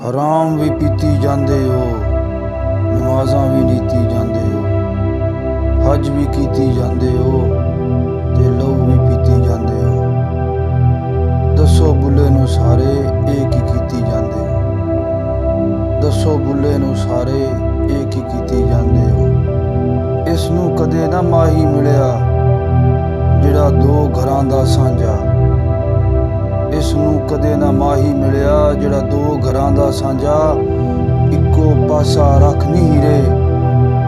हराम भी पीती जांदे हो, नमाज़ां भी नीती जांदे हो, हज भी कीती जांदे हो ते लहू भी पीती जांदे हो। दसो बुले नू सारे एक ही कीती जांदे हो, दसो बुले नू सारे एक ही कीती जांदे हो। इस नू कदे ना माही मिलिया जिहड़ा दो घरां दा सांझा, इस नू कदे ना माही मिलिया जिहड़ा दो घरां दा सांझा। इक्को पासा रख नहीं हीरे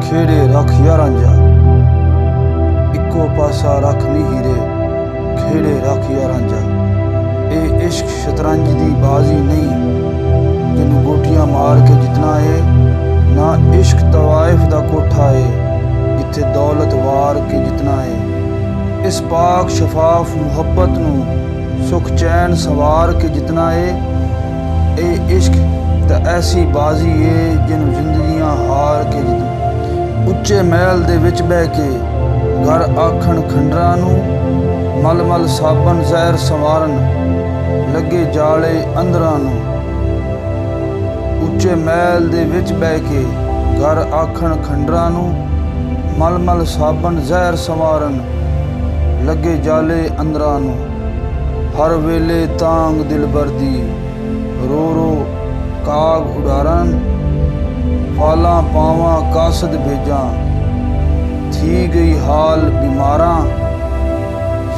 खेड़े रख यारां जा, इक्को पासा रख नहीं हीरे खेड़े रख यारां जा। ए इश्क शतरंज दी बाजी नहीं जिन्नू गोटियां मार के जितना है, ना इश्क तवाइफ दा कोठा है जिथे दौलत वार के जितना है। इस पाक शफाफ मुहब्बत नू सुख चैन सवार के जितना है। ए इश्क तो ऐसी बाजी है जिन्हों जिंदगियां हार के जितना। उच्चे महल दे विच बह के घर आखण खंडरां नू, मल मल साबन जहर संवारन लगे जाले अंदरां नू। उच्चे महल दे विच बह के घर आखण खंडरां नू, मल मल साबन जहर संवारन लगे जाले अंदरां नू। हर वेले तांग दिल बरदी रो रो काग उड़ारन, फाला पावां कासद भेजा थी गई हाल बीमारां।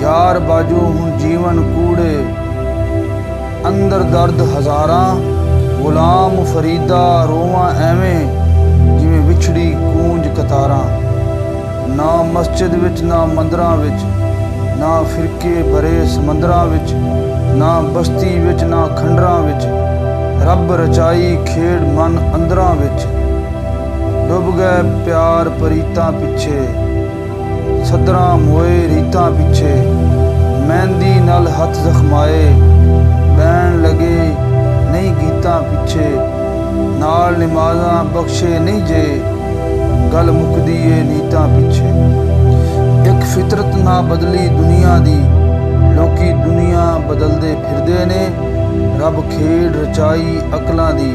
यार बाजू हुण जीवन कूड़े अंदर दर्द हजारां। गुलाम फरीदा रोवां एवें जिवें विछड़ी कूंज कतारां। ना मस्जिद विच ना मंदरां विच, ना फिरके भरे समंदरां विच, ना बस्ती विच ना खंडरां विच। रब रचाई खेड़ मन अंदरां विच, डुब गए प्यार परीतां पिछे, सदरां मोए रीतां पिछे। मेहंदी नल हथ जखमाए बैन लगे नहीं गीतां पिछे। नाल नमाज़ां बख्शे नहीं जे गल मुकदी ए नीतां पिछे। एक फितरत ना बदली दुनिया दी, लोकी दुनिया बदलदे फिरदे ने। रब खेड़ रचाई अकलां दी,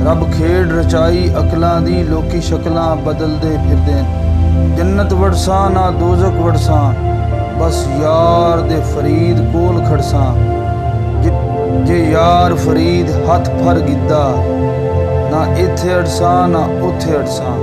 रब खेड़ रचाई अकलां दी, लोकी शक्लां बदलदे फिरदे ने। जन्नत वड़सां ना दोज़ख वड़सां, बस यार दे फरीद कोल खड़सां। जे यार फरीद हथ फर गिद्दा, ना इत्थे अड़सां ना उत्थे अड़सां।